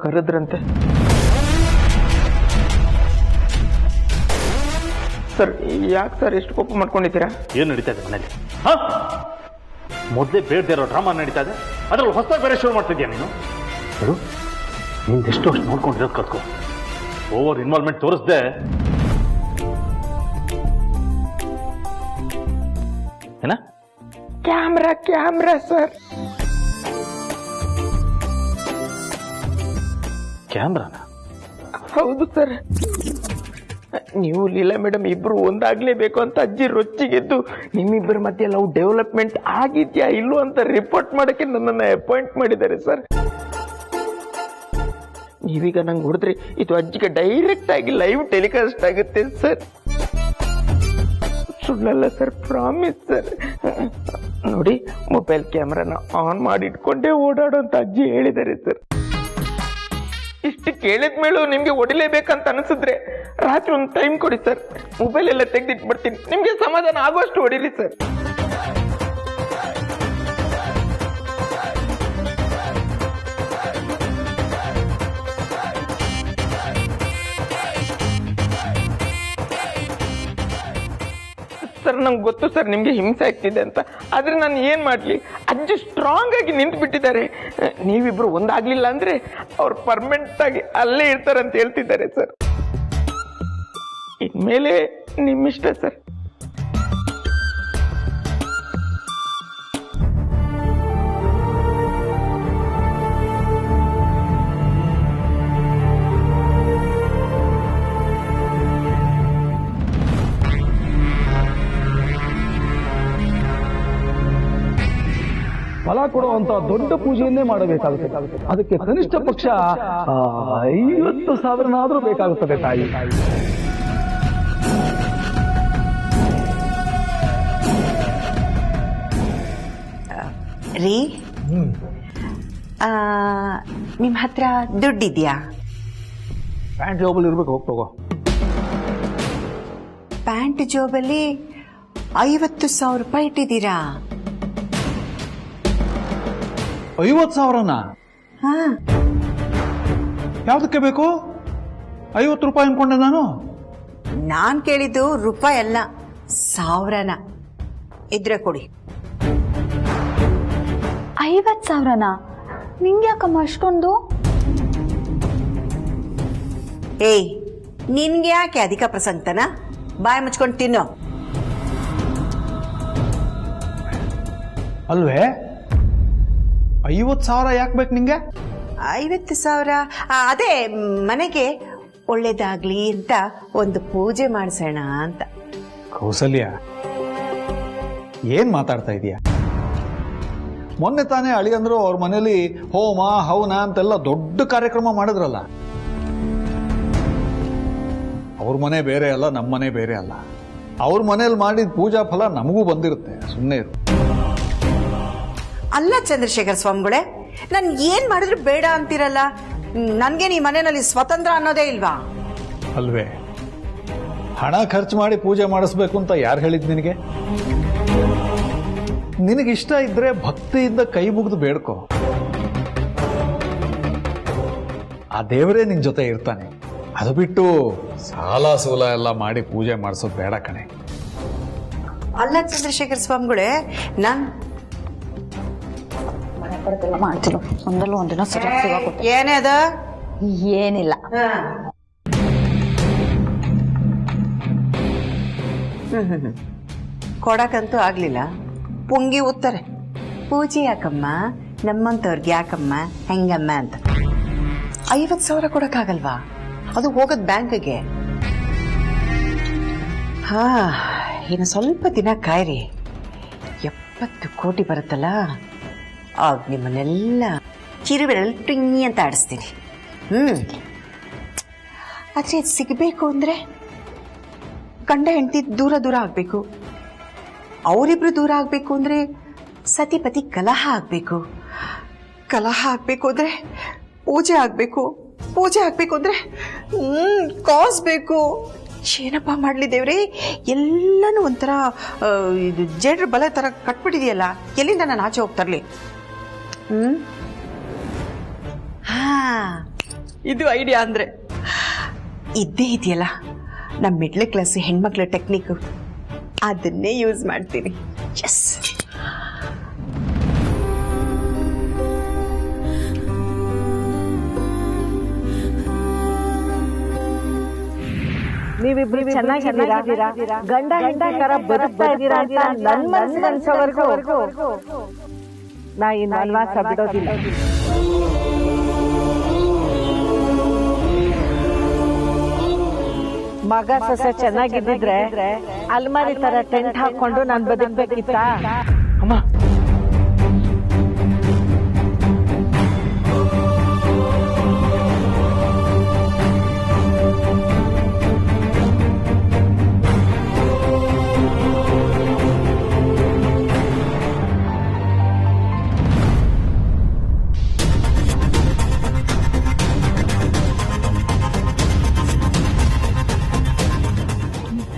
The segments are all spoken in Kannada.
ಕರೆದ್ರಂತೆ ಸರ್. ಯಾಕೆ ಸರ್ ಎಷ್ಟು ಕೋಪ ಮಾಡ್ಕೊಂಡಿದ್ದೀರಾ? ಏನು ನಡೀತಾ ಇದೆ ಮನೇಲಿ? ಮೊದಲೇ ಬೇಡದೇ ಇರೋ ಡ್ರಾಮಾ ನಡೀತಾ ಇದೆ, ಅದ್ರಲ್ಲಿ ಹೊಸ ಬೇರೆ ಶುರು ಮಾಡ್ತಿದ್ಯಾ ನೀನು? ನೋಡು, ನಿಂದೆಷ್ಟು ಅಷ್ಟು ನೋಡ್ಕೊಂಡಿರೋದು ಕಲ್ತ್ಕೊ. ಓವರ್ ಇನ್ವಾಲ್ವ್ಮೆಂಟ್ ತೋರಿಸ್ದೆ ಏನ? Camera sir. ಕ್ಯಾಮ್ರಾನ? ಹೌದು ಸರ್. ನೀವು ಲೀಲಾ ಮೇಡಮ್ ಇಬ್ರು ಒಂದಾಗ್ಲೇಬೇಕು ಅಂತ ಅಜ್ಜಿ ರೊಚ್ಚಿಗೆದ್ದು ನಿಮ್ಮಿಬ್ಬರ ಮಧ್ಯೆ ಲವ್ ಡೆವಲಪ್ಮೆಂಟ್ ಆಗಿದ್ಯಾ ಇಲ್ಲೋ ಅಂತ ರಿಪೋರ್ಟ್ ಮಾಡಕ್ಕೆ ನನ್ನನ್ನು ಅಪಾಯಿಂಟ್ ಮಾಡಿದ್ದಾರೆ ಸರ್. ನೀವೀಗ ನಂಗೆ ಹೊಡೆದ್ರೆ ಇದು ಅಜ್ಜಿಗೆ ಡೈರೆಕ್ಟ್ ಆಗಿ ಲೈವ್ ಟೆಲಿಕಾಸ್ಟ್ ಆಗುತ್ತೆ ಸರ್. ಸುಳ್ಳಲ್ಲ ಸರ್, ಪ್ರಾಮಿಸ್ ಸರ್. ನೋಡಿ, ಮೊಬೈಲ್ ಕ್ಯಾಮ್ರಾನ ಆನ್ ಮಾಡಿ ಇಟ್ಕೊಂಡೇ ಓಡಾಡೋ ಅಂತ ಅಜ್ಜಿ ಹೇಳಿದ್ದಾರೆ ಸರ್. ಇಷ್ಟು ಕೇಳಿದ ಮೇಲೂ ನಿಮ್ಗೆ ಹೊಡಿಲೇಬೇಕಂತ ಅನಿಸಿದ್ರೆ ರಾತ್ರಿ ಒಂದು ಟೈಮ್ ಕೊಡಿ ಸರ್. ಮೊಬೈಲ್ ಎಲ್ಲ ತೆಗೆದಿಟ್ಬಿಡ್ತೀನಿ, ನಿಮ್ಗೆ ಸಮಾಧಾನ ಆಗೋಷ್ಟು ಹೊಡಿರಿ ಸರ್. ಸರ್ ನಂಗೆ ಗೊತ್ತು ಸರ್ ನಿಮ್ಗೆ ಹಿಂಸೆ ಆಗ್ತಿದೆ ಅಂತ, ಆದ್ರೆ ನಾನು ಏನ್ ಮಾಡ್ಲಿ, ಅಜ್ಜಿ ಸ್ಟ್ರಾಂಗ್ ಆಗಿ ನಿಂತು ಬಿಟ್ಟಿದ್ದಾರೆ. ನೀವಿಬ್ರು ಒಂದಾಗ್ಲಿಲ್ಲ ಅಂದ್ರೆ ಅವ್ರು ಪರ್ಮನೆಂಟ್ ಆಗಿ ಅಲ್ಲೇ ಇರ್ತಾರಂತ ಹೇಳ್ತಿದ್ದಾರೆ ಸರ್. ಇನ್ಮೇಲೆ ನಿಮ್ಮಿಷ್ಟ ಸರ್. ಫಲ ಕೊಡುವಂತ ದೊಡ್ಡ ಪೂಜೆಯನ್ನೇ ಮಾಡಬೇಕಾಗುತ್ತೆ. ಅದಕ್ಕೆ ಕನಿಷ್ಠ ಪಕ್ಷ 50,000 ಬೇಕಾಗುತ್ತದೆ ತಾಯಿ. ರೀ, ನಿಮ್ ಹತ್ರ ದುಡ್ಡಿದ್ಯಾ? ಪ್ಯಾಂಟ್ ಜೋಬಲ್ಲಿ ಇರ್ಬೇಕು, ಹೋಗ್ತೋಗೋ. ಪ್ಯಾಂಟ್ ಜೋಬಲ್ಲಿ 50,000 ರೂಪಾಯಿ ಇಟ್ಟಿದ್ದೀರಾ? 50,000ನಾ? ಹಾ, ಯಾವ್ದಕ್ಕೆ ಬೇಕು? 50 ರೂಪಾಯಿ ಅನ್ಕೊಂಡೆ ನಾನು. ನಾನ್ ಕೇಳಿದ್ದು ರೂಪಾಯಿ ಅಲ್ಲ, 1,000ನ. ಇದ್ರೆ ಕೊಡಿ. 50,000ನಾ? ನಿಂಗೆ ಯಾಕಮ್ಮ ಅಷ್ಟೊಂದು? ಏಯ್, ನಿನ್ಗೆ ಯಾಕೆ ಅಧಿಕ ಪ್ರಸಂಗತನ? ಬಾಯಿ ಮುಚ್ಕೊಂಡು ತಿನ್ನೋ. ಅಲ್ವೇ, 50,000 ಯಾಕೆ ಬೇಕು ನಿಂಗೆ? 50,000 ಅದೇ ಮನೆಗೆ ಒಳ್ಳೇದಾಗ್ಲಿ ಅಂತ ಒಂದು ಪೂಜೆ ಮಾಡಿಸೋಣ ಅಂತ. ಕೌಸಲ್ಯ, ಏನ್ ಮಾತಾಡ್ತಾ ಇದೀಯ? ಮೊನ್ನೆ ತಾನೇ ಅಳಿಯಂದ್ರು ಅವ್ರ ಮನೇಲಿ ಹೋಮ ಹವನ ಅಂತೆಲ್ಲ ದೊಡ್ಡ ಕಾರ್ಯಕ್ರಮ ಮಾಡಿದ್ರಲ್ಲ. ಅವ್ರ ಮನೆ ಬೇರೆ ಅಲ್ಲ, ನಮ್ಮ ಮನೆ ಬೇರೆ ಅಲ್ಲ. ಅವ್ರ ಮನೇಲಿ ಮಾಡಿದ ಪೂಜಾ ಫಲ ನಮಗೂ ಬಂದಿರುತ್ತೆ, ಸುಮ್ಮನೆ ಇರು. ಅಲ್ಲ ಚಂದ್ರಶೇಖರ್ ಸ್ವಾಮಿಗಳೇ, ನಾನು ಏನ್ ಮಾಡಿದ್ರು ಬೇಡ ಅಂತಿರಲ್ಲ. ನನ್ಗೇನು ಈ ಮನೆಯಲ್ಲಿ ಸ್ವತಂತ್ರ ಅನ್ನೋದೇ ಇಲ್ವಾ? ಅಲ್ವೇ, ಹಣ ಖರ್ಚು ಮಾಡಿ ಪೂಜೆ ಮಾಡಿಸ್ಬೇಕು ಅಂತ ಯಾರು ಹೇಳಿದ್ ನಿನಗೆ? ನಿನಗಿಷ್ಟ ಇದ್ರೆ ಭಕ್ತಿಯಿಂದ ಕೈ ಮುಗಿದು ಬೇಡ್ಕೋ, ಆ ದೇವರೇ ನಿನ್ ಜೊತೆ ಇರ್ತಾನೆ. ಅದು ಬಿಟ್ಟು ಸಾಲ ಸೂಲ ಎಲ್ಲ ಮಾಡಿ ಪೂಜೆ ಮಾಡಿಸೋದು ಬೇಡ ಕಣೆ. ಅಲ್ಲ ಚಂದ್ರಶೇಖರ್ ಸ್ವಾಮಿಗಳೇ, ನಾನ್ ಮಾಡ್ತೀನಿ, ಒಂದಲ್ಲ ಒಂದಿನ ಸರಿಯಾಗಿ ಸಿಗಾಗುತ್ತೆ. ಏನೇ ಅದ? ಏನಿಲ್ಲ. ಕೊಡಕಂತೂ ಆಗ್ಲಿಲ್ಲ. ಪುಂಗಿ ಉತ್ತಾರೆ, ಪೂಜೆ ಯಾಕಮ್ಮ, ನಮ್ಮಂತವ್ರಿಗೆ ಯಾಕಮ್ಮ, ಹೆಂಗಮ್ಮ ಅಂತ. 50,000 ಕೊಡಕ್ಕಾಗಲ್ವಾ? ಅದು ಹೋಗದ್ ಬ್ಯಾಂಕ್ಗೆ. ಹಾ, ಇನ್ನು ಸ್ವಲ್ಪ ದಿನ ಕಾಯ್ರಿ. 70 ಕೋಟಿ ಬರುತ್ತಲ್ಲ, ಆಗ ನಿಮ್ಮನ್ನೆಲ್ಲ ಚಿರುಬೆರಳು ಟಿಂಗಿ ಅಂತ ಆಡಿಸ್ತೀನಿ. ಆದ್ರೆ ಸಿಗಬೇಕು ಅಂದ್ರೆ ಗಂಡ ಹೆಂಡತಿ ದೂರ ದೂರ ಆಗ್ಬೇಕು. ಅವರಿಬ್ರು ದೂರ ಆಗ್ಬೇಕು ಅಂದ್ರೆ ಸತಿಪತಿ ಕಲಹ ಆಗ್ಬೇಕು. ಕಲಹ ಆಗ್ಬೇಕು ಅಂದ್ರೆ ಪೂಜೆ ಆಗ್ಬೇಕು. ಪೂಜೆ ಆಗ್ಬೇಕು ಅಂದ್ರೆ ಕಾಸ್ ಬೇಕು. ಏನಪ್ಪ ಮಾಡ್ಲಿ ದೇವ್ರಿ, ಎಲ್ಲಾನು ಒಂಥರ ಇದು ಜೇಡ್ರ ಬಲ ತರ ಕಟ್ಬಿಟ್ಟಿದೆಯಲ್ಲ, ಎಲ್ಲಿಂದ ನಾನು ಆಚೆ ಹೋಗ್ತರ್ಲಿ? ಹಾ, ಇದು ಐಡಿಯಾ ಅಂದ್ರೆ ಇದ್ದೇ ಇದೆಯಲ್ಲ ನಮ್ಮ ಮಿಡ್ಲ್ ಕ್ಲಾಸ್ ಹೆಣ್ಮಕ್ಳ ಟೆಕ್ನಿಕ್, ಅದನ್ನೇ ಯೂಸ್ ಮಾಡ್ತೀನಿ. ಎಸ್. ನೀವಿಬ್ರು ಚೆನ್ನಾಗಿದ್ದೀರಾ, ಗಂಡ ಹೆಂಡತಿ ತರ ಬದುಕ್ತಾ ಇದ್ದೀರಾ ಅಂತ ನನ್ನ ಮನಸ್ಸಿಗೆ ಅನ್ಸೋವರೆಗೂ ನಾ ಇನ್ನು ವನವಾಸ ಬಿಡೋದಿಲ್ಲ. ಮಗ ಸೊಸೆ ಚೆನ್ನಾಗಿದ್ದಿದ್ರೆ ಅಲ್ಮಾರಿ ತರ ಟೆಂಟ್ ಹಾಕೊಂಡು ನಾನು ಬದುಕ್ಬೇಕಿತ್ತ? ಅಮ್ಮ,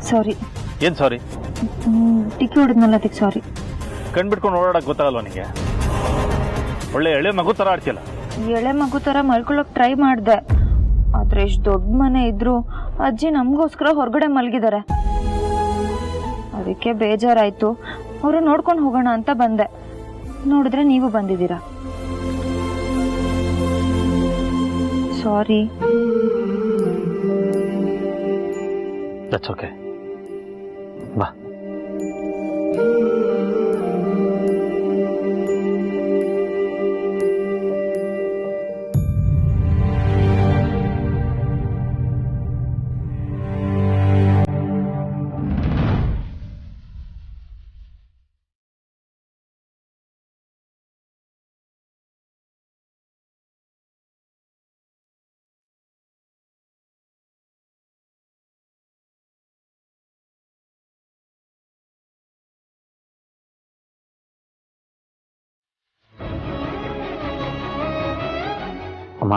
ಸಾರಿ. ಏನ್ ಸಾರಿ? ಟಿಕ್ಕಿ ಹೊಡೆದ್ನಲ್ಲ ಅದಕ್ಕೆ ಸಾರಿ. ಕಣ್ಬಿಟ್ಕೊಂಡು ಓಡಾಡಕ್ ಗೊತ್ತಾಗಲ್ವ ನಿಂಗೆ? ಒಳ್ಳೆ ಎಳೆ ಮಗು ತರ ಆಡ್ತಿಯಲ್ಲ. ಎಳೆ ಮಗು ತರ ಮಲ್ಕೊಳಕ್ ಟ್ರೈ ಮಾಡ್ದೆ, ಆದ್ರೆ ಎಷ್ಟು ದೊಡ್ಡ ಮನೆ ಇದ್ರು ಅಜ್ಜಿ ನಮಗೋಸ್ಕರ ಹೊರಗಡೆ ಮಲಗಿದ್ದಾರೆ. ಅದಕ್ಕೆ ಬೇಜಾರಾಯ್ತು, ಅವರು ನೋಡ್ಕೊಂಡು ಹೋಗೋಣ ಅಂತ ಬಂದೆ. ನೋಡಿದ್ರೆ ನೀವು ಬಂದಿದ್ದೀರಾ. ಸಾರಿ. That's okay. ಬಾ. ಅಮ್ಮ,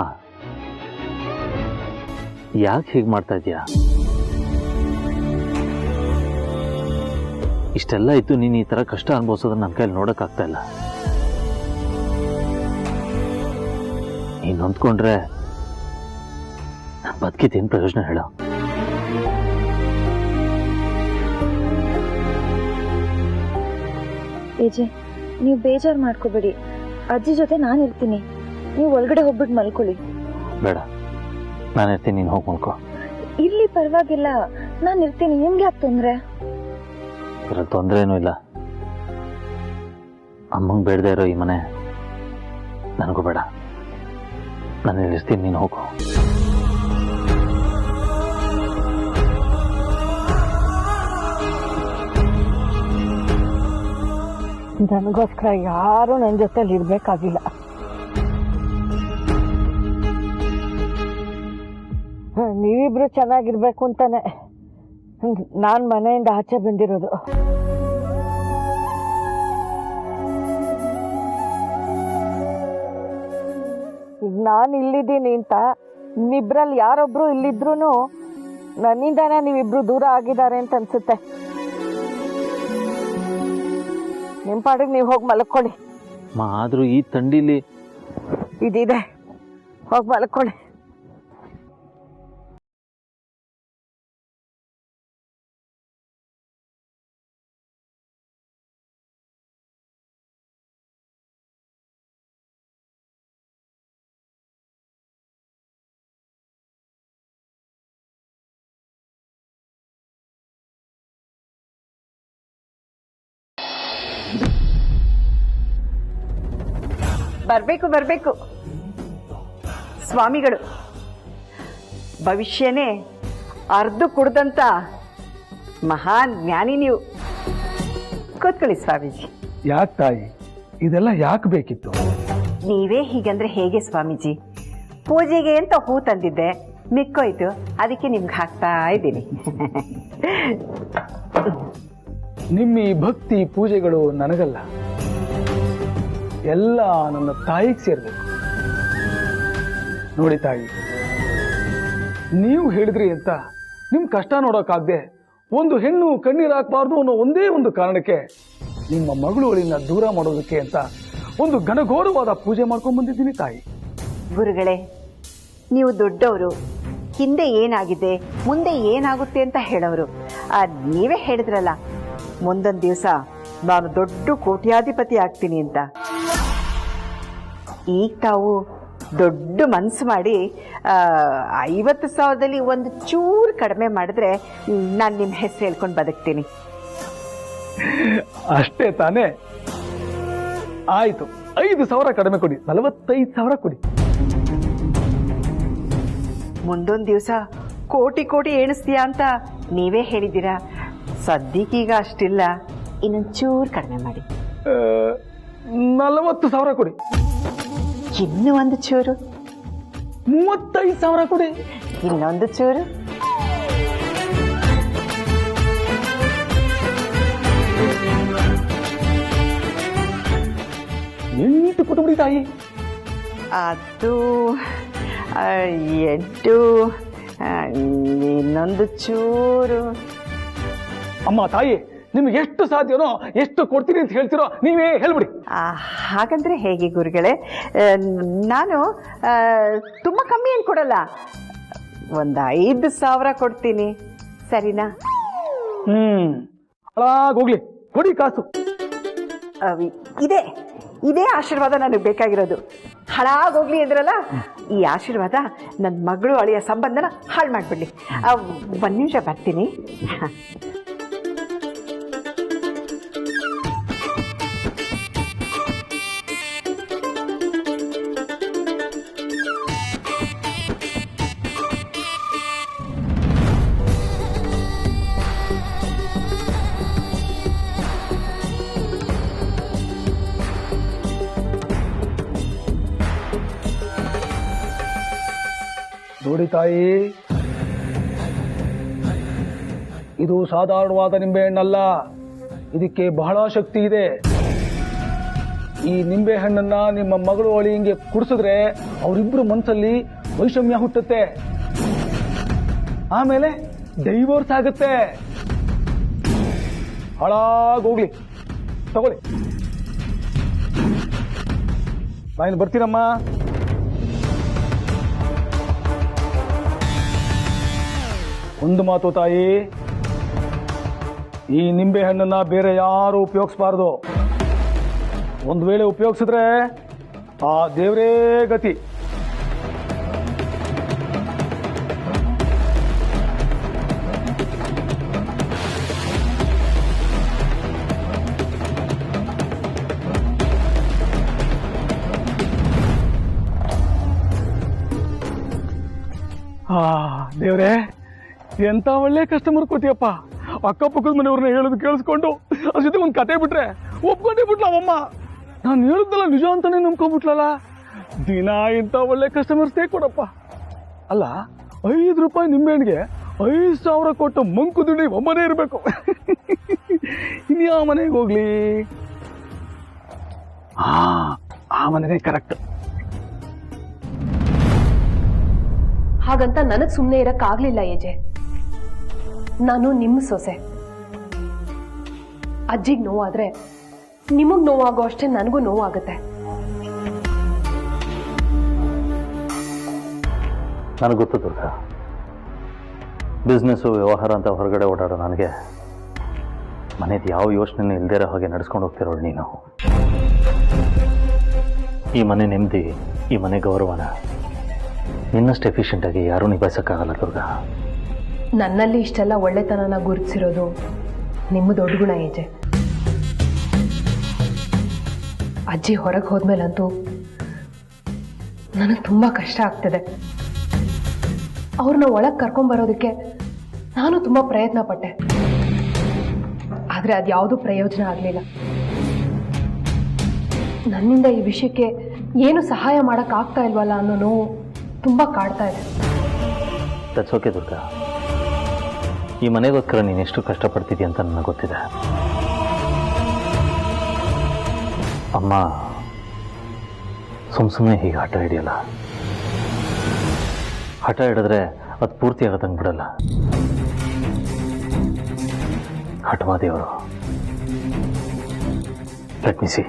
ಯಾಕೆ ಹೀಗೆ ಮಾಡ್ತಾ ಇದೀಯಾ? ಇಷ್ಟೆಲ್ಲ ಇತ್ತು ನೀನು ಈ ತರ ಕಷ್ಟ ಅನುಭವಿಸೋದನ್ನ ನನ್ನ ಕೈಲಿ ನೋಡಕ್ಕಾಗ್ತಾ ಇಲ್ಲ. ನೀನು ಹೊಂದ್ಕೊಂಡ್ರೆ ಬದುಕಿದ್ದೇನು ಪ್ರಯೋಜನ ಹೇಳೋ? ಏಜೆ, ನೀವು ಬೇಜಾರು ಮಾಡ್ಕೋಬೇಡಿ. ಅಜ್ಜಿ ಜೊತೆ ನಾನು ಇರ್ತೀನಿ, ನೀವು ಒಳಗಡೆ ಹೋಗ್ಬಿಟ್ಟು ಮಲ್ಕೊಳ್ಳಿ. ಬೇಡ, ನಾನು ಇರ್ತೀನಿ, ನೀನು ಹೋಗಿ ಮಲ್ಕೋ. ಇಲ್ಲಿ ಪರವಾಗಿಲ್ಲ, ನಾನು ಇರ್ತೀನಿ. ನಿಮ್ಗೆ ಯಾಕೆ ತೊಂದ್ರೆ? ಇದ್ರಲ್ಲಿ ತೊಂದರೆ ಏನೂ ಇಲ್ಲ. ಅಮ್ಮಂಗೆ ಬೇಡದೇ ಇರೋ ಈ ಮನೆ ನನಗೂ ಬೇಡ. ನಾನು ಇರ್ತೀನಿ, ನೀನು ಹೋಗು. ನನಗೋಸ್ಕರ ಯಾರು ನನ್ನ ಜೊತೆಲಿ ಇರ್ಬೇಕಾಗಿಲ್ಲ. ನೀವಿಬ್ರು ಚೆನ್ನಾಗಿರ್ಬೇಕು ಅಂತಾನೆ ನಾನ್ ಮನೆಯಿಂದ ಆಚೆ ಬಂದಿರೋದು. ಈಗ ನಾನು ಇಲ್ಲಿದ್ದೀನಿ ಅಂತ ನಿಬ್ರಲ್ಲಿ ಯಾರೊಬ್ರು ಇಲ್ಲಿದ್ರು ನನ್ನಿಂದಾನೇ ನೀವಿಬ್ರು ದೂರ ಆಗಿದ್ದಾರೆ ಅಂತ ಅನ್ಸುತ್ತೆ. ನಿಮ್ ಪಾಡಿಗೆ ನೀವು ಹೋಗಿ ಮಲ್ಕೊಳ್ಳಿ. ಆದ್ರೂ ಈ ಥಂಡಿಲಿ ಇದಿದೆ, ಹೋಗಿ ಮಲ್ಕೊಳ್ಳಿ. ಬರ್ಬೇಕು ಸ್ವಾಮಿಗಳು. ಭವಿಷ್ಯನೇ ಅರ್ಧ ಕುಡ್ದಂತ ಮಹಾನ್ ಜ್ಞಾನಿ ನೀವು. ಕೂತ್ಕೊಳ್ಳಿ ಸ್ವಾಮೀಜಿ. ಯಾಕೆ ತಾಯಿ, ಇದೆಲ್ಲ ಯಾಕೆ ಬೇಕಿತ್ತು? ನೀವೇ ಹೀಗಂದ್ರೆ ಹೇಗೆ ಸ್ವಾಮೀಜಿ? ಪೂಜೆಗೆ ಅಂತ ಹೂ ತಂದಿದ್ದೆ, ಮಿಕ್ಕೋಯ್ತು, ಅದಕ್ಕೆ ನಿಮ್ಗೆ ಹಾಕ್ತಾ ಇದ್ದೀನಿ. ನಿಮ್ಮ ಈ ಭಕ್ತಿ ಪೂಜೆಗಳು ನನಗಲ್ಲ, ಎಲ್ಲ ನನ್ನ ತಾಯಿಗೆ ಸೇರ್ಬೇಕು. ನೋಡಿ ತಾಯಿ, ನೀವು ಹೇಳಿದ್ರಿ ಅಂತ ನಿಮ್ ಕಷ್ಟ ನೋಡೋಕ್ಕಾಗದೆ ಒಂದು ಹೆಣ್ಣು ಕಣ್ಣೀರು ಹಾಕಬಾರ್ದು ಅನ್ನೋ ಒಂದೇ ಒಂದು ಕಾರಣಕ್ಕೆ ನಿಮ್ಮ ಮಗಳನ್ನ ದೂರ ಮಾಡೋದಕ್ಕೆ ಅಂತ ಒಂದು ಘನಘೋರವಾದ ಪೂಜೆ ಮಾಡ್ಕೊಂಡ್ ಬಂದಿದ್ದೀನಿ ತಾಯಿ. ಗುರುಗಳೇ, ನೀವು ದೊಡ್ಡವರು, ಹಿಂದೆ ಏನಾಗಿದೆ ಮುಂದೆ ಏನಾಗುತ್ತೆ ಅಂತ ಹೇಳೋರು. ನೀವೇ ಹೇಳಿದ್ರಲ್ಲ ಮುಂದೊಂದು ದಿವಸ ನಾನು ದೊಡ್ಡ ಕೋಟ್ಯಾಧಿಪತಿ ಆಗ್ತೀನಿ ಅಂತ. ಈಗ ತಾವು ದೊಡ್ಡ ಮನಸ್ಸು ಮಾಡಿ 50,000ದಲ್ಲಿ ಒಂದು ಚೂರು ಕಡಿಮೆ ಮಾಡಿದ್ರೆ ನಾನು ನಿಮ್ಮ ಹೆಸರು ಹೇಳ್ಕೊಂಡು ಬದುಕ್ತೀನಿ. ಅಷ್ಟೇ ತಾನೇ? ಆಯ್ತು, 5,000 ಕಡಿಮೆ ಕೊಡಿ, 45,000 ಕೊಡಿ. ಮುಂದೊಂದು ದಿವಸ ಕೋಟಿ ಕೋಟಿ ಎಣಿಸ್ತೀಯಾ ಅಂತ ನೀವೇ ಹೇಳಿದ್ದೀರಾ. ಸದ್ಯಕ್ಕೀಗ ಅಷ್ಟಿಲ್ಲ, ಇನ್ನೊಂದು ಚೂರು ಕಡಿಮೆ ಮಾಡಿ. 40,000 ಕೊಡಿ. ಇನ್ನೂ ಒಂದು ಚೂರು. 35,000 ಕೊಡಿ. ಇನ್ನೊಂದು ಚೂರು. ಎಂಟು ಕೊಟ್ಬಿಡಿ ತಾಯಿ. ಅದು 8, ಇನ್ನೊಂದು ಚೂರು. ಅಮ್ಮ ತಾಯಿ, ನಿಮ್ಗೆ ಎಷ್ಟು ಸಾಧ್ಯನೋ ಎಷ್ಟು ಕೊಡ್ತೀನಿ ಅಂತ ಹೇಳ್ತಿರೋ ನೀವೇ ಹೇಳ್ಬಿಡಿ. ಹಾಗಂದ್ರೆ ಹೇಗೆ ಗುರುಗಳೇ? ನಾನು ತುಂಬ ಕಮ್ಮಿ ಏನು ಕೊಡಲ್ಲ, ಒಂದು 5,000 ಕೊಡ್ತೀನಿ, ಸರಿನಾ? ಹಾಳಾಗೋಗ್ಲಿ, ಕೊಡಿ ಕಾಸು. ಇದೇ ಆಶೀರ್ವಾದ ನನಗೆ ಬೇಕಾಗಿರೋದು. ಹಾಳಾಗೋಗ್ಲಿ ಅಂದ್ರಲ್ಲ, ಈ ಆಶೀರ್ವಾದ ನನ್ನ ಮಗಳು ಅಳಿಯ ಸಂಬಂಧನ ಹಾಳು ಮಾಡಿಬಿಡ್ಲಿ. 1 ನಿಮಿಷ ಬರ್ತೀನಿ. ನೋಡಿ ತಾಯಿ, ಇದು ಸಾಧಾರಣವಾದ ನಿಂಬೆಹಣ್ಣಲ್ಲ, ಇದಕ್ಕೆ ಬಹಳ ಶಕ್ತಿ ಇದೆ. ಈ ನಿಂಬೆಹಣ್ಣನ್ನ ನಿಮ್ಮ ಮಗಳು ಅಳಿಯಂಗೆ ಕುಡಿಸಿದ್ರೆ ಅವರಿಬ್ರು ಮನಸ್ಸಲ್ಲಿ ವೈಷಮ್ಯ ಹುಟ್ಟುತ್ತೆ, ಆಮೇಲೆ ಡೈವೋರ್ಸ್ ಆಗುತ್ತೆ. ಹಾಳಾಗೋಗ್ಲಿ, ತಗೊಳ್ಳಿ. ನಾನು ಬರ್ತೀನಮ್ಮ. ಒಂದು ಮಾತು ತಾಯಿ, ಈ ನಿಂಬೆ ಹಣ್ಣನ್ನ ಬೇರೆ ಯಾರು ಉಪಯೋಗಿಸಬಾರ್ದು. ಒಂದು ವೇಳೆ ಉಪಯೋಗಿಸಿದ್ರೆ ಆ ದೇವರೇ ಗತಿ. ದೇವ್ರೇ, ಎಂತ ಒಳ್ಳೆ ಕಸ್ಟಮರ್ ಕೊಟ್ಟಿಯಪ್ಪ. ಅಕ್ಕಪಕ್ಕದ ಮನೆಯವ್ರನ್ನ ಹೇಳೋದು ಕೇಳಿಸ್ಕೊಂಡು ಅದ್ರ ಜೊತೆ ಒಂದು ಕತೆ ಬಿಟ್ರೆ ಒಪ್ಕೊಂಡೇ ಬಿಟ್ಲ ಅವಮ್ಮ. ನಾನು ಹೇಳಿದ್ದಲ್ಲ ನಿಜ ಅಂತಾನೆ ನಂಬ್ಕೊಂಡ್ಬಿಟ್ಲಲ್ಲ. ದಿನ ಇಂಥ ಒಳ್ಳೆ ಕಸ್ಟಮರ್ಸ್ನೇ ಕೊಡಪ್ಪ. ಅಲ್ಲ, 5 ರೂಪಾಯಿ ನಿಂಬೆಹಣ್ಣಿಗೆ 5,000 ಕೊಟ್ಟು ಮಂಕು ದುಡ್ಡಿ ಒಮ್ಮನೇ ಇರಬೇಕು. ಇನ್ಯಾವ ಮನೆಗೆ ಹೋಗ್ಲಿ? ಆ ಮನೆನೇ ಕರೆಕ್ಟ್. ಹಾಗಂತ ನನಗ್ ಸುಮ್ಮನೆ ಇರಕ್ಕಾಗ್ಲಿಲ್ಲ ಏಜೆ. ನಾನು ನಿಮ್ಮ ಸೊಸೆ. ಅಜ್ಜಿಗೆ ನೋವಾದ್ರೆ ನಿಮಗ್ ನೋವಾಗೋ ಅಷ್ಟೇ ನನಗೂ ನೋವಾಗುತ್ತೆ. ನನಗೆ ಗೊತ್ತು ದುರ್ಗಾ, ಬಿಸ್ನೆಸ್ಸು ವ್ಯವಹಾರ ಅಂತ ಹೊರಗಡೆ ಓಡಾಡೋ ನನಗೆ ಮನೇದು ಯಾವ ಯೋಚನೆ ಇಲ್ದೇ ಇರೋ ಹಾಗೆ ನಡ್ಸ್ಕೊಂಡು ಹೋಗ್ತಿರೋಳು ನೀನು. ಈ ಮನೆ ನೆಮ್ಮದಿ, ಈ ಮನೆ ಗೌರವನ ನಿನ್ನಷ್ಟು ಎಫಿಷಿಯೆಂಟಾಗಿ ಯಾರೂ ನಿಭಾಯಿಸೋಕ್ಕಾಗಲ್ಲ ದುರ್ಗಾ. ನನ್ನಲ್ಲಿ ಇಷ್ಟೆಲ್ಲ ಒಳ್ಳೆತನನ ಗುರುತಿಸಿರೋದು ನಿಮ್ಮ ದೊಡ್ಡ ಗುಣ ಏಜೆ. ಅಜ್ಜಿ ಹೊರಗೆ ಹೋದ್ಮೇಲಂತೂ ನನಗೆ ತುಂಬ ಕಷ್ಟ ಆಗ್ತಿದೆ. ಅವ್ರನ್ನ ಒಳಗೆ ಕರ್ಕೊಂಬರೋದಕ್ಕೆ ನಾನು ತುಂಬ ಪ್ರಯತ್ನ ಪಟ್ಟೆ, ಆದರೆ ಅದು ಯಾವುದೂ ಪ್ರಯೋಜನ ಆಗಲಿಲ್ಲ. ನನ್ನಿಂದ ಈ ವಿಷಯಕ್ಕೆ ಏನು ಸಹಾಯ ಮಾಡೋಕ್ಕಾಗ್ತಾ ಇಲ್ವಲ್ಲ ಅನ್ನೋ ನೋವು ತುಂಬ ಕಾಡ್ತಾ ಇದೆ. ದಟ್ಸ್ ಓಕೆ ದುರ್ಗಾ, ಈ ಮನೆಗೋಸ್ಕರ ನೀನು ಎಷ್ಟು ಕಷ್ಟಪಡ್ತಿದ್ದೀಯ ಅಂತ ನನಗೆ ಗೊತ್ತಿದೆ. ಅಮ್ಮ ಸುಮ್ಮನೆ ಹೀಗೆ ಹಠ ಹಿಡಿಯಲ್ಲ. ಹಠ ಹಿಡಿದ್ರೆ ಅದು ಪೂರ್ತಿ ಆಗದಂಗೆ ಬಿಡಲ್ಲ. ಹಠವಾದೇವರು. ಲೆಟ್ ಮಿ ಸಿ,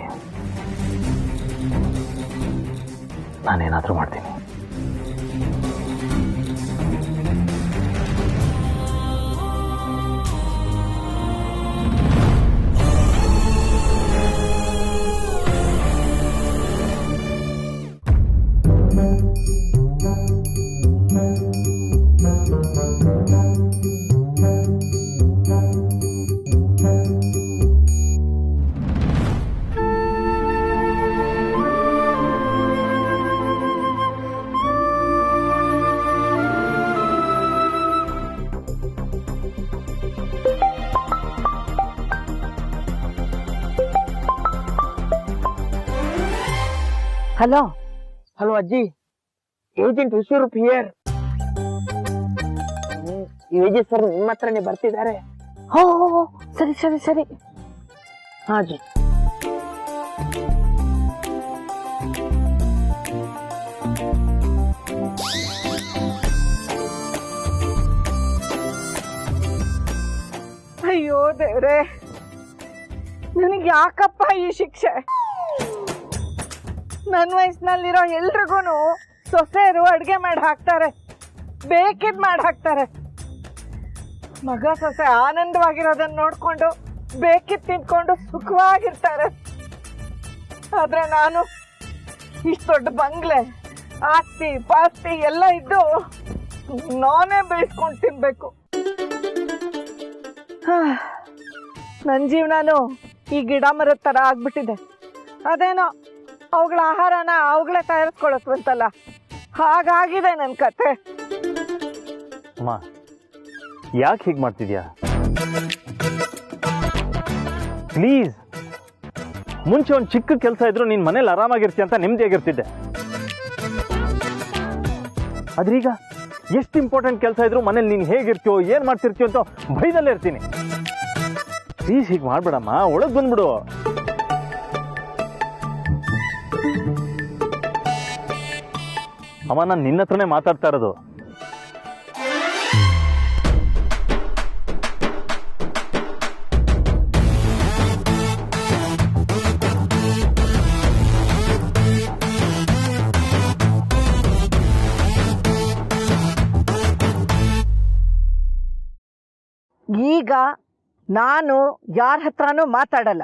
ನಾನೇನಾದರೂ ಮಾಡ್ತೀನಿ. ಹಲೋ ಹಲೋ ಅಜ್ಜಿ, agent Vishwaroop here. Agent sir ನಿಮ್ಮ ಹತ್ರನೇ ಬರ್ತಿದ್ದಾರೆ. ಹೋ ಸರಿ ಸರಿ ಸರಿ. ಹಾ ಅಜ್ಜಿ. ಅಯ್ಯೋ ದೇವ್ರೆ, ನನಗೆ ಯಾಕಪ್ಪ ಈ ಶಿಕ್ಷೆ? ನನ್ನ ವಯಸ್ಸಿನಲ್ಲಿರೋ ಎಲ್ರಿಗೂ ಸೊಸೆಯರು ಅಡುಗೆ ಮಾಡಿ ಹಾಕ್ತಾರೆ, ಬೇಕಿದ್ ಮಾಡಿ ಹಾಕ್ತಾರೆ. ಮಗ ಸೊಸೆ ಆನಂದವಾಗಿರೋದನ್ನ ನೋಡ್ಕೊಂಡು ಬೇಕಿದ್ ತಿನ್ಕೊಂಡು ಸುಖವಾಗಿರ್ತಾರೆ. ಆದ್ರೆ ನಾನು ಇಷ್ಟು ದೊಡ್ಡ ಬಂಗ್ಲೆ, ಆಸ್ತಿ ಪಾಸ್ತಿ ಎಲ್ಲ ಇದ್ದು ನಾನೇ ಬೇಯಿಸ್ಕೊಂಡು ತಿನ್ಬೇಕು. ನನ್ನ ಜೀವನನು ಈ ಗಿಡ ಮರದ ಥರ ಆಗ್ಬಿಟ್ಟಿದೆ. ಅದೇನೋ ಅವುಗಳ ಆಹಾರನ ಅವುಗಳೇ ತಯಾರಿಸ್ಕೊಳತ್ವಂತಲ್ಲ, ಹಾಗಾಗಿದೆ ನನ್ನ ಕತೆ. ಅಮ್ಮ, ಯಾಕೆ ಹೀಗೆ ಮಾಡ್ತಿದ್ಯಾ? ಪ್ಲೀಸ್, ಮುಂಚೆ ಒಂದು ಚಿಕ್ಕ ಕೆಲಸ ಇದ್ರು ನೀನ್ ಮನೇಲಿ ಆರಾಮಾಗಿರ್ತೀಯ ಅಂತ ನೆಮ್ಮದಿಯಾಗಿರ್ತಿದ್ದೆ. ಆದ್ರೀಗ ಎಷ್ಟು ಇಂಪಾರ್ಟೆಂಟ್ ಕೆಲಸ ಇದ್ರು ಮನೇಲಿ ನೀನು ಹೇಗಿರ್ತೀಯೋ ಏನ್ ಮಾಡ್ತಿರ್ತೀಯೋ ಅಂತ ಭಯದಲ್ಲೇ ಇರ್ತೀನಿ. ಪ್ಲೀಸ್ ಹೀಗೆ ಮಾಡ್ಬೇಡಮ್ಮ, ಒಳಗ್ ಬಂದ್ಬಿಡು. ಅಮ್ಮ, ನಾನು ನಿನ್ನ ಹತ್ರನೇ ಮಾತಾಡ್ತಾ ಇರೋದು. ಈಗ ನಾನು ಯಾರ ಹತ್ರನೂ ಮಾತಾಡಲ್ಲ.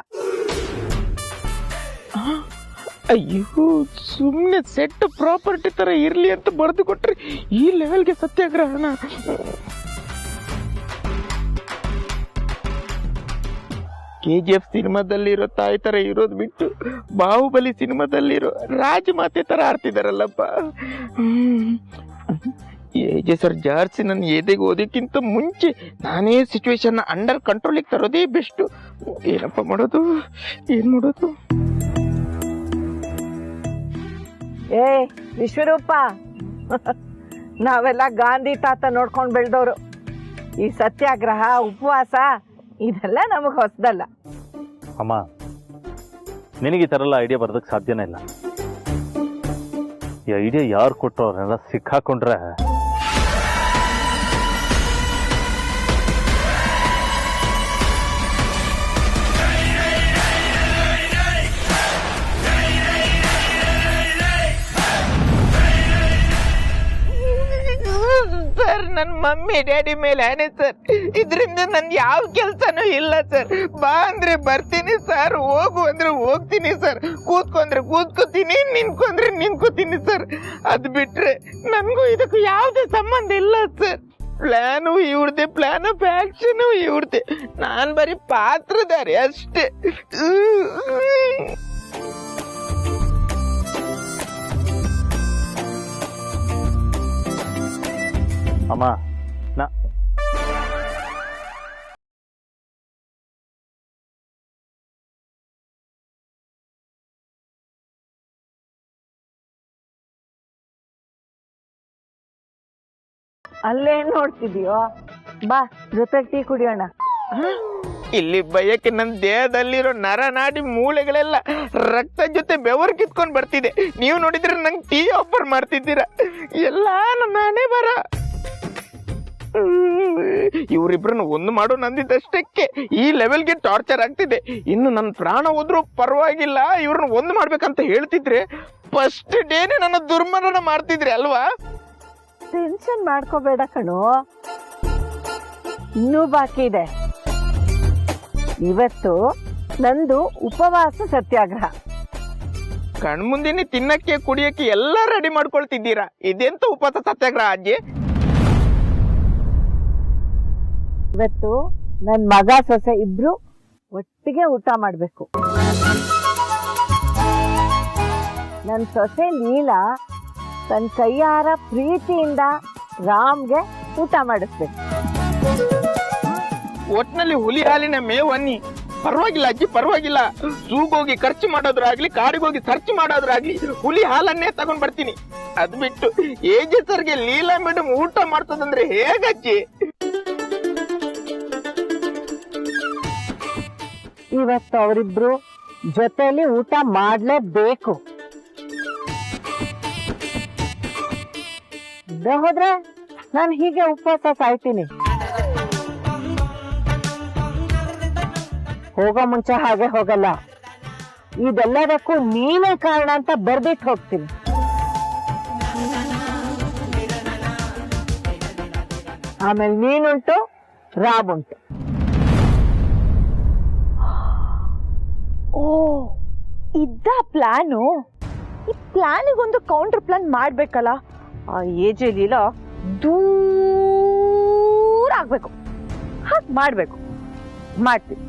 ಅಯ್ಯೋ, ಸುಮ್ಮನೆ ಸೆಟ್ ಪ್ರಾಪರ್ಟಿ ತರ ಇರ್ಲಿ ಅಂತ ಬರೆದು ಕೊಟ್ರಿ ಈ ಲೆವೆಲ್ಗೆ ಸತ್ಯಾಗ್ರಹನ? KGF ಸಿನಿಮಾದಲ್ಲಿರೋ ತಾಯಿ ತರ ಇರೋದು ಬಿಟ್ಟು ಬಾಹುಬಲಿ ಸಿನಿಮಾದಲ್ಲಿರೋ ರಾಜಮಾತೆ ತರ ಆಡ್ತಿದಾರಲ್ಲಪ್ಪ. ಏಜೆ ಸರ್ ಜಾರ್ಸಿ ನನ್ನ ಎದೆಗೆ ಓದಕ್ಕಿಂತ ಮುಂಚೆ ನಾನೇ ಸಿಚುವೇಶನ್ ಅಂಡರ್ ಕಂಟ್ರೋಲಿಗೆ ತರೋದೇ ಬೆಸ್ಟು. ಏನಪ್ಪ ಮಾಡೋದು, ಏನ್ ಮಾಡೋದು? ಏ ವಿಶ್ವರೂಪ, ನಾವೆಲ್ಲ ಗಾಂಧಿ ತಾತ ನೋಡ್ಕೊಂಡು ಬೆಳೆದವರು. ಈ ಸತ್ಯಾಗ್ರಹ, ಉಪವಾಸ ಇದೆಲ್ಲ ನಮಗೆ ಹೊಸದಲ್ಲ. ಅಮ್ಮ, ನಿನಗೆ ಈ ಥರ ಎಲ್ಲ ಐಡಿಯಾ ಬರೋದಕ್ಕೆ ಸಾಧ್ಯನೇ ಇಲ್ಲ. ಈ ಐಡಿಯಾ ಯಾರು ಕೊಟ್ಟರು ಅವರೆಲ್ಲ ಸಿಕ್ಕಾಕೊಂಡ್ರೆ ಸರ್, ನನ್ನ ಮಮ್ಮಿ ಡ್ಯಾಡಿ ಮೇಲೆ ಆನೆ ಸರ್. ಇದರಿಂದ ನನ್ ಯಾವ ಕೆಲ್ಸನೂ ಇಲ್ಲ ಸರ್. ಬಾ ಅಂದ್ರೆ ಬರ್ತೀನಿ ಸರ್, ಹೋಗು ಅಂದ್ರೆ ಹೋಗ್ತೀನಿ ಸರ್, ಕೂತ್ಕೊಂಡ್ರೆ ಕೂತ್ಕೋತೀನಿ, ನಿನ್ಕೊಂಡ್ರೆ ನಿನ್ಕೋತೀನಿ ಸರ್. ಅದ್ ಬಿಟ್ರೆ ನನ್ಗೂ ಇದಕ್ಕೂ ಯಾವುದೇ ಸಂಬಂಧ ಇಲ್ಲ ಸರ್. ಪ್ಲಾನು ಇವ್ರದೆ, ಪ್ಲಾನ್ ಆಫ್ ಆಕ್ಷನ್ ಇವ್ರದೆ, ನಾನ್ ಬರೀ ಪಾತ್ರಧಾರಿ ಅಷ್ಟೇ. ಅಮ್ಮ, ಅಲ್ಲೇನ್ ನೋಡ್ತಿದ್ಯೋ? ಬಾ, ಜೊತೆ ಟೀ ಕುಡಿಯೋಣ. ಇಲ್ಲಿ ಬಯಕೆ ನನ್ನ ದೇಹದಲ್ಲಿರೋ ನರನಾಡಿ ಮೂಳೆಗಳೆಲ್ಲ ರಕ್ತ ಜೊತೆ ಬೆವರು ಕಿತ್ಕೊಂಡು ಬರ್ತಿದೆ. ನೀವು ನೋಡಿದ್ರೆ ನಂಗೆ ಟೀ ಆಫರ್ ಮಾಡ್ತಿದ್ದೀರಾ. ಎಲ್ಲ ನನ್ನ ಹಣೆ ಬರ. ಇವರಿಬ್ರನ್ನ ಒಂದು ಮಾಡೋ ನಂದಿದ್ದಷ್ಟಕ್ಕೆ ಈ ಲೆವೆಲ್ಗೆ ಟಾರ್ಚರ್ ಆಗ್ತಿದೆ. ಇನ್ನು ನನ್ನ ಪ್ರಾಣ ಹೋದ್ರೂ ಪರವಾಗಿಲ್ಲ, ಇವ್ರನ್ನ ಒಂದು ಮಾಡ್ಬೇಕಂತ ಹೇಳ್ತಿದ್ರೆ ಫಸ್ಟ್ ಡೇನೆ ನನ್ನ ದುರ್ಮರಣ ಮಾಡ್ತಿದ್ರಿ ಅಲ್ವಾ? ಟೆನ್ಷನ್ ಮಾಡ್ಕೋಬೇಡ ಕಣೋ, ಇನ್ನೂ ಬಾಕಿ ಇದೆ. ಇವತ್ತು ನಂದು ಉಪವಾಸ ಸತ್ಯಾಗ್ರಹ. ಕಣ್ಮುಂದಿನ ತಿನ್ನಕ್ಕೆ ಕುಡಿಯಕ್ಕೆ ಎಲ್ಲ ರೆಡಿ ಮಾಡ್ಕೊಳ್ತಿದ್ದೀರಾ. ಇದೆಂತ ಉಪವಾಸ ಸತ್ಯಾಗ್ರಹ ಅಜ್ಜಿ? ಇವತ್ತು ನನ್ ಮಗ ಸೊಸೆ ಇಬ್ರು ಒಟ್ಟಿಗೆ ಊಟ ಮಾಡ್ಬೇಕು. ನನ್ ಸೊಸೆ ಲೀಲಾ ತನ್ನ ಕೈಯಾರ ಪ್ರೀತಿಯಿಂದ ರಾಮ್ಗೆ ಊಟ ಮಾಡಿಸ್ಬೇಕು. ಒಟ್ನಲ್ಲಿ ಹುಲಿ ಹಾಲಿನ ಮೇವನ್ನಿ ಪರವಾಗಿಲ್ಲ ಅಜ್ಜಿ, ಪರವಾಗಿಲ್ಲ. ಸೂಗೋಗಿ ಖರ್ಚು ಮಾಡೋದ್ರಾಗ್ಲಿ, ಕಾಡಿಗೋಗಿ ಸರ್ಚ್ ಮಾಡೋದ್ರಾಗ್ಲಿ ಹುಲಿ ಹಾಲನ್ನೇ ತಗೊಂಡ್ ಬರ್ತೀನಿ. ಅದ್ ಬಿಟ್ಟು ಏಜೆ ಸರ್ಗೆ ಲೀಲಾ ಮೇಡಮ್ ಊಟ ಮಾಡ್ತದಂದ್ರೆ ಹೇಗಜ್ಜಿ? ಇವತ್ತು ಅವರಿಬ್ರು ಜೊತೆಲಿ ಊಟ ಮಾಡ್ಲೇಬೇಕು. ಹೋದ್ರೆ ನಾನು ಹೀಗೆ ಉಪವಾಸ ಸಾಯ್ತೀನಿ. ಹೋಗೋ ಮುಂಚೆ ಹಾಗೆ ಹೋಗಲ್ಲ. ಇದೆಲ್ಲದಕ್ಕೂ ನೀನೇ ಕಾರಣ ಅಂತ ಬರ್ಬಿಟ್ಟು ಹೋಗ್ತೀನಿ. ಆಮೇಲೆ ನೀನುಂಟು, ರಾಬುಂಟು. ಓ, ಇದ್ದ ಪ್ಲಾನು. ಈ ಪ್ಲಾನಿಗೊಂದು ಕೌಂಟರ್ ಪ್ಲಾನ್ ಮಾಡ್ಬೇಕಲ್ಲ. ಆ ಏಜಲ್ಲಿಲ್ಲ ದೂರ ಆಗ್ಬೇಕು. ಹಾಗೆ ಮಾಡ್ಬೇಕು. ಮಾಡ್ತೀನಿ.